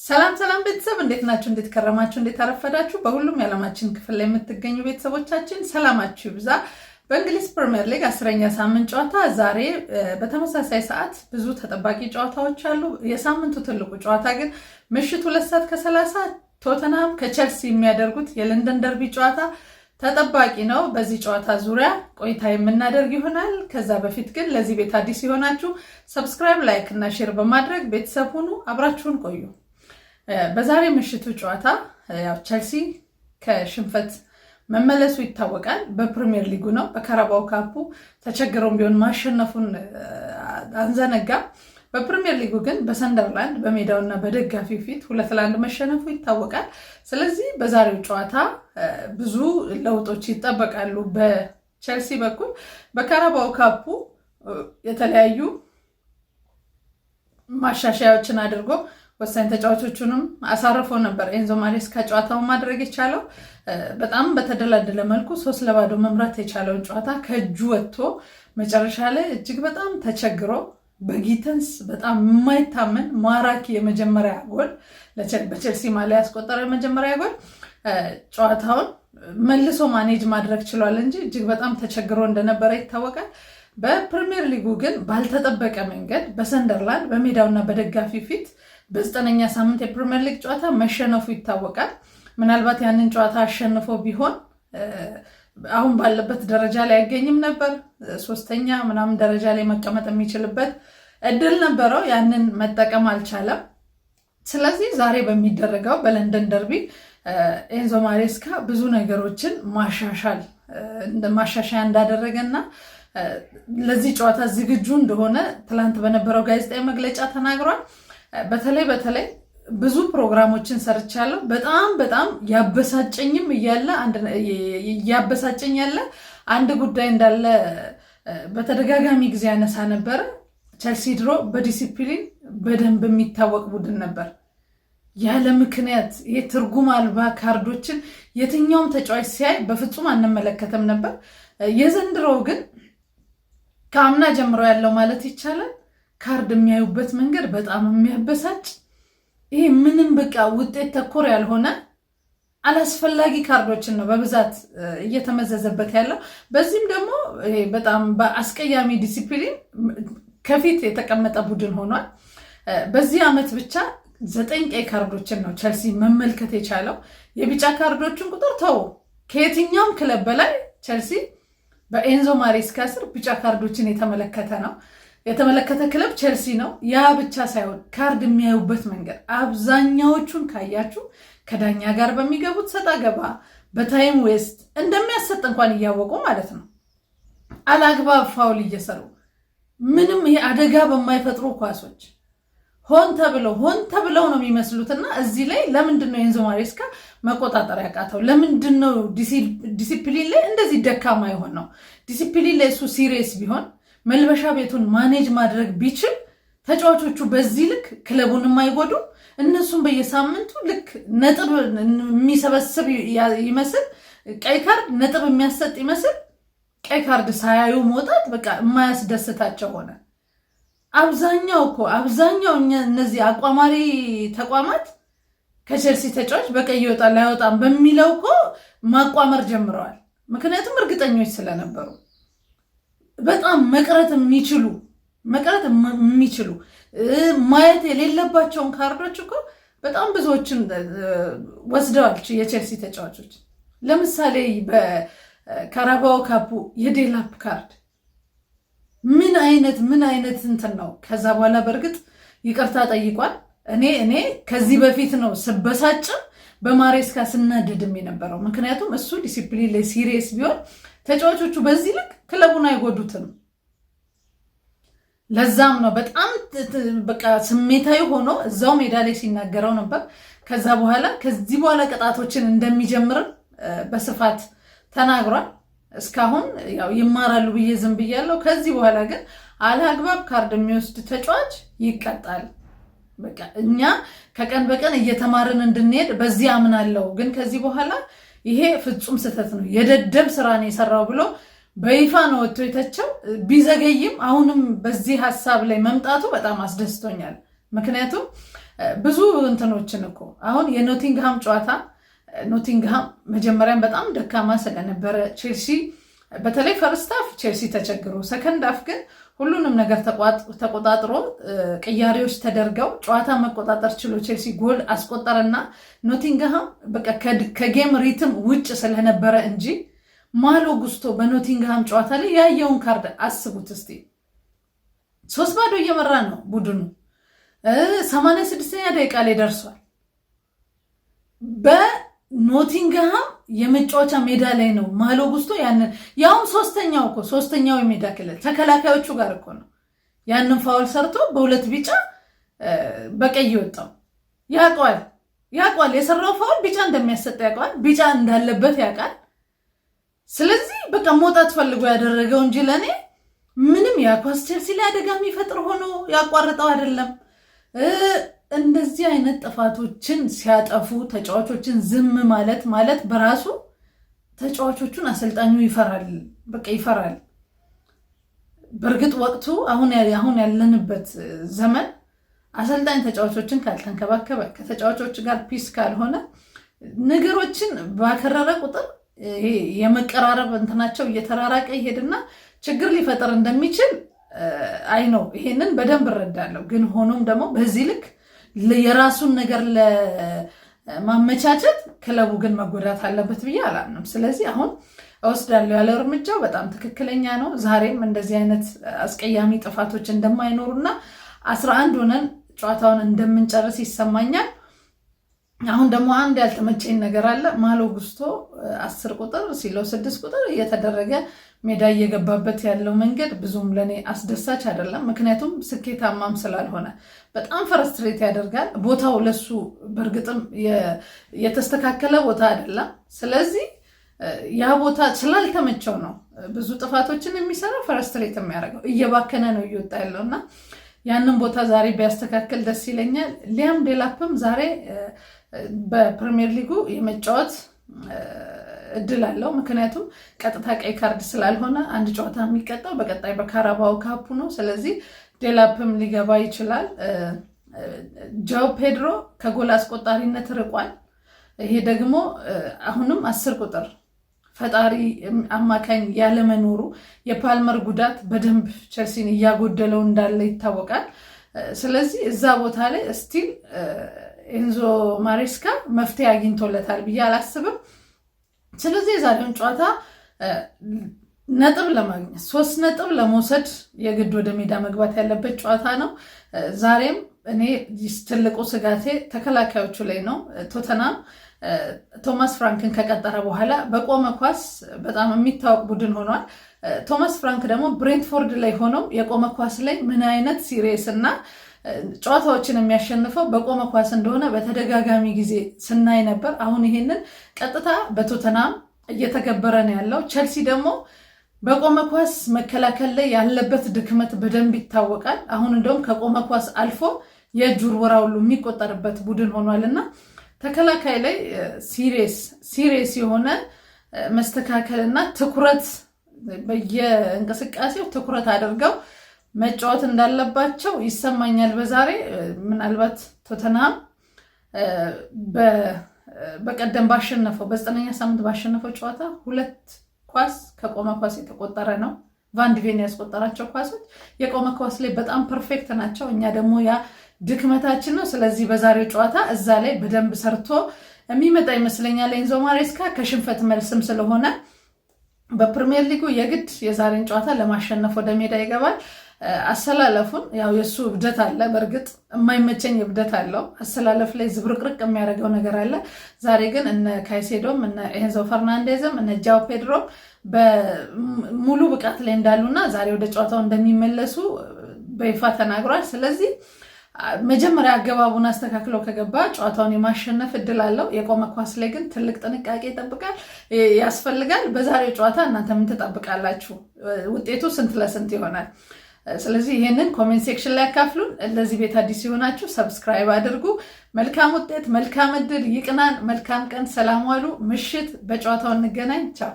ሰላም ሰላም ቤተሰብ እንዴት ናችሁ? እንዴት ከረማችሁ? እንዴት አረፈዳችሁ? በሁሉም የዓለማችን ክፍል ላይ የምትገኙ ቤተሰቦቻችን ሰላማችሁ ይብዛ። በእንግሊዝ ፕሪሚየር ሊግ 10ኛ ሳምንት ጨዋታ ዛሬ በተመሳሳይ ሰዓት ብዙ ተጠባቂ ጨዋታዎች አሉ። የሳምንቱ ትልቁ ጨዋታ ግን ምሽት 2:30 ቶተንሃም ከቼልሲ የሚያደርጉት የለንደን ደርቢ ጨዋታ ተጠባቂ ነው። በዚህ ጨዋታ ዙሪያ ቆይታ የምናደርግ ይሆናል። ከዛ በፊት ግን ለዚህ ቤት አዲስ ይሆናችሁ ሰብስክራይብ፣ ላይክ እና ሼር በማድረግ ቤተሰብ ሁኑ። አብራችሁን ቆዩ። በዛሬ ምሽቱ ጨዋታ ያው ቼልሲ ከሽንፈት መመለሱ ይታወቃል። በፕሪሚየር ሊጉ ነው። በካራባኦ ካፑ ተቸግረው ቢሆን ማሸነፉን አንዘነጋ። በፕሪሚየር ሊጉ ግን በሰንደርላንድ በሜዳውና በደጋፊው ፊት 2-1 መሸነፉ ይታወቃል። ስለዚህ በዛሬው ጨዋታ ብዙ ለውጦች ይጠበቃሉ በቼልሲ በኩል። በካራባኦ ካፑ የተለያዩ ማሻሻያዎችን አድርጎ ወሳኝ ተጫዋቾቹንም አሳርፎ ነበር ኤንዞ ማሬስካ ጨዋታውን ማድረግ የቻለው። በጣም በተደላደለ መልኩ 3-0 መምራት የቻለውን ጨዋታ ከእጁ ወጥቶ መጨረሻ ላይ እጅግ በጣም ተቸግሮ በጊተንስ በጣም የማይታመን ማራኪ የመጀመሪያ ጎል በቼልሲ ማሊያ ያስቆጠረ የመጀመሪያ ጎል ጨዋታውን መልሶ ማኔጅ ማድረግ ችሏል እንጂ እጅግ በጣም ተቸግሮ እንደነበረ ይታወቃል። በፕሪሚየር ሊጉ ግን ባልተጠበቀ መንገድ በሰንደርላንድ በሜዳውና በደጋፊ ፊት በ9ኛ ሳምንት የፕሪሚየር ሊግ ጨዋታ መሸነፉ ይታወቃል። ምናልባት ያንን ጨዋታ አሸንፎ ቢሆን አሁን ባለበት ደረጃ ላይ አይገኝም ነበር። 3ኛ ምናምን ደረጃ ላይ መቀመጥ የሚችልበት እድል ነበረው። ያንን መጠቀም አልቻለም። ስለዚህ ዛሬ በሚደረገው በለንደን ደርቢ ኤንዞ ማሬስካ ብዙ ነገሮችን ማሻሻያ እንዳደረገና ለዚህ ጨዋታ ዝግጁ እንደሆነ ትላንት በነበረው ጋዜጣዊ መግለጫ ተናግሯል። በተለይ ብዙ ፕሮግራሞችን ሰርቻለሁ። በጣም ያበሳጨኝ ያለ አንድ ጉዳይ እንዳለ በተደጋጋሚ ጊዜ ያነሳ ነበረ። ቼልሲ ድሮ በዲሲፕሊን በደንብ የሚታወቅ ቡድን ነበር። ያለ ምክንያት የትርጉም አልባ ካርዶችን የትኛውም ተጫዋች ሲያይ በፍጹም አንመለከተም ነበር። የዘንድሮው ግን ከአምና ጀምሮ ያለው ማለት ይቻላል ካርድ የሚያዩበት መንገድ በጣም የሚያበሳጭ፣ ይሄ ምንም በቃ ውጤት ተኮር ያልሆነ አላስፈላጊ ካርዶችን ነው በብዛት እየተመዘዘበት ያለው። በዚህም ደግሞ በጣም በአስቀያሚ ዲሲፕሊን ከፊት የተቀመጠ ቡድን ሆኗል። በዚህ ዓመት ብቻ 9 ቀይ ካርዶችን ነው ቼልሲ መመልከት የቻለው። የቢጫ ካርዶችን ቁጥር ተው፣ ከየትኛውም ክለብ በላይ ቼልሲ በኤንዞ ማሬስካ ስር ቢጫ ካርዶችን የተመለከተ ክለብ ቼልሲ ነው። ያ ብቻ ሳይሆን ካርድ የሚያዩበት መንገድ አብዛኛዎቹን ካያችሁ ከዳኛ ጋር በሚገቡት ሰጣ ገባ በታይም ዌስት እንደሚያሰጥ እንኳን እያወቁ ማለት ነው አላግባብ ፋውል እየሰሩ ምንም ይሄ አደጋ በማይፈጥሩ ኳሶች ሆን ተብለው ነው የሚመስሉትና እዚህ ላይ ለምንድን ነው ኤንዞ ማሬስካ መቆጣጠር ያቃተው? ለምንድን ነው ዲሲፕሊን ላይ እንደዚህ ደካማ የሆነው? ዲሲፕሊን ላይ እሱ ሲሪየስ ቢሆን መልበሻ ቤቱን ማኔጅ ማድረግ ቢችል ተጫዋቾቹ በዚህ ልክ ክለቡን የማይጎዱ እነሱም በየሳምንቱ ልክ ነጥብ የሚሰበስብ ይመስል ቀይ ካርድ ነጥብ የሚያሰጥ ይመስል ቀይ ካርድ ሳያዩ መውጣት በቃ የማያስደስታቸው ሆነ። አብዛኛው እነዚህ አቋማሪ ተቋማት ከቼልሲ ተጫዋች በቀይ ይወጣል አይወጣም በሚለው ማቋመር ጀምረዋል። ምክንያቱም እርግጠኞች ስለነበሩ በጣም መቅረት የሚችሉ ማየት የሌለባቸውን ካርዶች በጣም ብዙዎችን ወስደዋል የቼልሲ ተጫዋቾች። ለምሳሌ በካራባኦ ካፑ የዴላፕ ካርድ ምን አይነት እንትን ነው። ከዛ በኋላ በእርግጥ ይቅርታ ጠይቋል። እኔ ከዚህ በፊት ነው ስበሳጭም በማሬስካ ስናደድም የነበረው። ምክንያቱም እሱ ዲሲፕሊን ላይ ሲሪየስ ቢሆን ተጫዋቾቹ በዚህ ልክ ክለቡን አይጎዱትም። ለዛም ነው በጣም በቃ ስሜታዊ ሆኖ እዛው ሜዳ ላይ ሲናገረው ነበር። ከዚህ በኋላ ቅጣቶችን እንደሚጀምርም በስፋት ተናግሯል። እስካሁን ያው ይማራሉ ብዬ ዝም ብያለሁ። ከዚህ በኋላ ግን አላግባብ ካርድ የሚወስድ ተጫዋች ይቀጣል። በቃ እኛ ከቀን በቀን እየተማርን እንድንሄድ በዚህ አምናለሁ። ግን ከዚህ በኋላ ይሄ ፍጹም ስህተት ነው፣ የደደብ ስራ ነው የሰራው ብሎ በይፋ ነው ወጥቶ የተቸው። ቢዘገይም አሁንም በዚህ ሐሳብ ላይ መምጣቱ በጣም አስደስቶኛል። ምክንያቱም ብዙ እንትኖችን እኮ አሁን የኖቲንግሃም ጨዋታ ኖቲንግሃም መጀመሪያም በጣም ደካማ ስለነበረ ቼልሲ በተለይ ፈርስት ሃፍ ቼልሲ ተቸግሮ፣ ሰከንድ ሃፍ ግን ሁሉንም ነገር ተቆጣጥሮ ቅያሬዎች ተደርገው ጨዋታ መቆጣጠር ችሎ ቼልሲ ጎል አስቆጠረና ኖቲንግሃም በቃ ከጌም ሪትም ውጭ ስለነበረ እንጂ ማሎ ጉስቶ በኖቲንግሃም ጨዋታ ላይ ያየውን ካርድ አስቡት እስቲ። 3-0 እየመራ ነው ቡድኑ። 86ኛ ደቂቃ ላይ ደርሷል። በኖቲንግሃም የመጫወቻ ሜዳ ላይ ነው ማሎ ጉስቶ ያንን ያውም ሶስተኛው የሜዳ ክልል ተከላካዮቹ ጋር እኮ ነው ያንን ፋውል ሰርቶ በሁለት ቢጫ በቀይ ወጣው። ያውቀዋል የሰራው ፋውል ቢጫ እንደሚያሰጥ ያውቀዋል፣ ቢጫ እንዳለበት ያውቃል። ስለዚህ በቃ መውጣት ፈልጎ ያደረገው እንጂ ለኔ ምንም ያኳስ ቼልሲ ላይ አደጋ የሚፈጥር ሆኖ ያቋርጠው አይደለም። እንደዚህ አይነት ጥፋቶችን ሲያጠፉ ተጫዋቾችን ዝም ማለት በራሱ ተጫዋቾቹን አሰልጣኙ ይፈራል። በእርግጥ ወቅቱ አሁን ያለንበት ዘመን አሰልጣኝ ተጫዋቾችን ካልተንከባከበ ከተጫዋቾች ጋር ፒስ ካልሆነ ነገሮችን ባከረረ ቁጥር ይሄ የመቀራረብ እንትናቸው እየተራራቀ ይሄድና ችግር ሊፈጠር እንደሚችል ነው። ይሄንን በደንብ እረዳለሁ። ግን ሆኖም ደግሞ በዚህ ልክ የራሱን ነገር ለማመቻቸት ክለቡ ግን መጎዳት አለበት ብዬ አላምንም። ስለዚህ አሁን እወስዳለሁ ያለው እርምጃው በጣም ትክክለኛ ነው። ዛሬም እንደዚህ አይነት አስቀያሚ ጥፋቶች እንደማይኖሩና 11 ሆነን ጨዋታውን እንደምንጨርስ ይሰማኛል። አሁን ደግሞ አንድ ያልተመቸኝ ነገር አለ። ማሎ ጉስቶ 10 ቁጥር ሲለው 6 ቁጥር እየተደረገ ሜዳ እየገባበት ያለው መንገድ ብዙም ለኔ አስደሳች አይደለም። ምክንያቱም ስኬታማም ስላልሆነ በጣም ፍረስትሬት ያደርጋል። ቦታው ለሱ በእርግጥም የተስተካከለ ቦታ አይደለም። ስለዚህ ያ ቦታ ስላልተመቸው ነው ብዙ ጥፋቶችን የሚሰራው፣ ፍረስትሬት የሚያደርገው እየባከነ ነው እየወጣ ያለውና ያንን ቦታ ዛሬ ቢያስተካከል ደስ ይለኛል። ሊያም ዴላፕም ዛሬ በፕሪሚየር ሊጉ የመጫወት እድል አለው። ምክንያቱም ቀጥታ ቀይ ካርድ ስላልሆነ አንድ ጨዋታ የሚቀጣው በቀጣይ በካራባው ካፑ ነው። ስለዚህ ዴላፕም ሊገባ ይችላል። ጃው ፔድሮ ከጎል አስቆጣሪነት ርቋል። ይሄ ደግሞ አሁንም 10 ቁጥር ፈጣሪ አማካኝ ያለመኖሩ የፓልመር ጉዳት በደንብ ቸልሲን እያጎደለው እንዳለ ይታወቃል። ስለዚህ እዛ ቦታ ላይ ስቲል ኤንዞ ማሬስካ መፍትሄ አግኝቶለታል ብዬ አላስብም። ስለዚህ የዛሬውን ጨዋታ ነጥብ ለማግኘት 3 ነጥብ ለመውሰድ የግድ ወደ ሜዳ መግባት ያለበት ጨዋታ ነው። ዛሬም እኔ ትልቁ ስጋቴ ተከላካዮቹ ላይ ነው። ቶተናም ቶማስ ፍራንክን ከቀጠረ በኋላ በቆመ ኳስ በጣም የሚታወቅ ቡድን ሆኗል። ቶማስ ፍራንክ ደግሞ ብሬንትፎርድ ላይ ሆነው የቆመ ኳስ ላይ ምን አይነት ሲሪየስ እና ጨዋታዎችን የሚያሸንፈው በቆመ ኳስ እንደሆነ በተደጋጋሚ ጊዜ ስናይ ነበር። አሁን ይሄንን ቀጥታ በቶተናም እየተገበረ ነው ያለው። ቸልሲ ደግሞ በቆመ ኳስ መከላከል ላይ ያለበት ድክመት በደንብ ይታወቃል። አሁን እንደውም ከቆመ ኳስ አልፎ የእጅ ውርወራ ሁሉ የሚቆጠርበት ቡድን ሆኗልና ተከላካይ ላይ ሲሪየስ የሆነ መስተካከልና ትኩረት በየእንቅስቃሴው ትኩረት አድርገው መጫወት እንዳለባቸው ይሰማኛል። በዛሬ ምናልባት ቶተንሃም በቀደም ባሸነፈው በ9ኛ ሳምንት ባሸነፈው ጨዋታ 2 ኳስ ከቆመ ኳስ የተቆጠረ ነው። ቫንድቬን ያስቆጠራቸው ኳሶች የቆመ ኳስ ላይ በጣም ፐርፌክት ናቸው። እኛ ደግሞ ያ ድክመታችን ነው። ስለዚህ በዛሬው ጨዋታ እዛ ላይ በደንብ ሰርቶ የሚመጣ ይመስለኛል። ኤንዞ ማሬስካ ከሽንፈት መልስም ስለሆነ በፕሪሚየር ሊጉ የግድ የዛሬን ጨዋታ ለማሸነፍ ወደ ሜዳ ይገባል። አሰላለፉን ያው የሱ እብደት አለ። በእርግጥ የማይመቸኝ እብደት አለው። አሰላለፍ ላይ ዝብርቅርቅ የሚያደርገው ነገር አለ። ዛሬ ግን እነ ካይሴዶም እነ ኤንዞ ፈርናንዴዝም እነ ጃው ፔድሮም በሙሉ ብቃት ላይ እንዳሉና ዛሬ ወደ ጨዋታው እንደሚመለሱ በይፋ ተናግሯል። ስለዚህ መጀመሪያ አገባቡን አስተካክለው ከገባ ጨዋታውን የማሸነፍ እድል አለው። የቆመ ኳስ ላይ ግን ትልቅ ጥንቃቄ ያስፈልጋል። በዛሬው ጨዋታ እናንተ ምን ትጠብቃላችሁ? ውጤቱ ስንት ለስንት ይሆናል? ስለዚህ ይሄንን ኮሜንት ሴክሽን ላይ አካፍሉን። ለዚህ ቤት አዲስ ሲሆናችሁ ሰብስክራይብ አድርጉ። መልካም ውጤት፣ መልካም እድል ይቅናን። መልካም ቀን፣ ሰላም ዋሉ። ምሽት በጨዋታው እንገናኝ። ቻው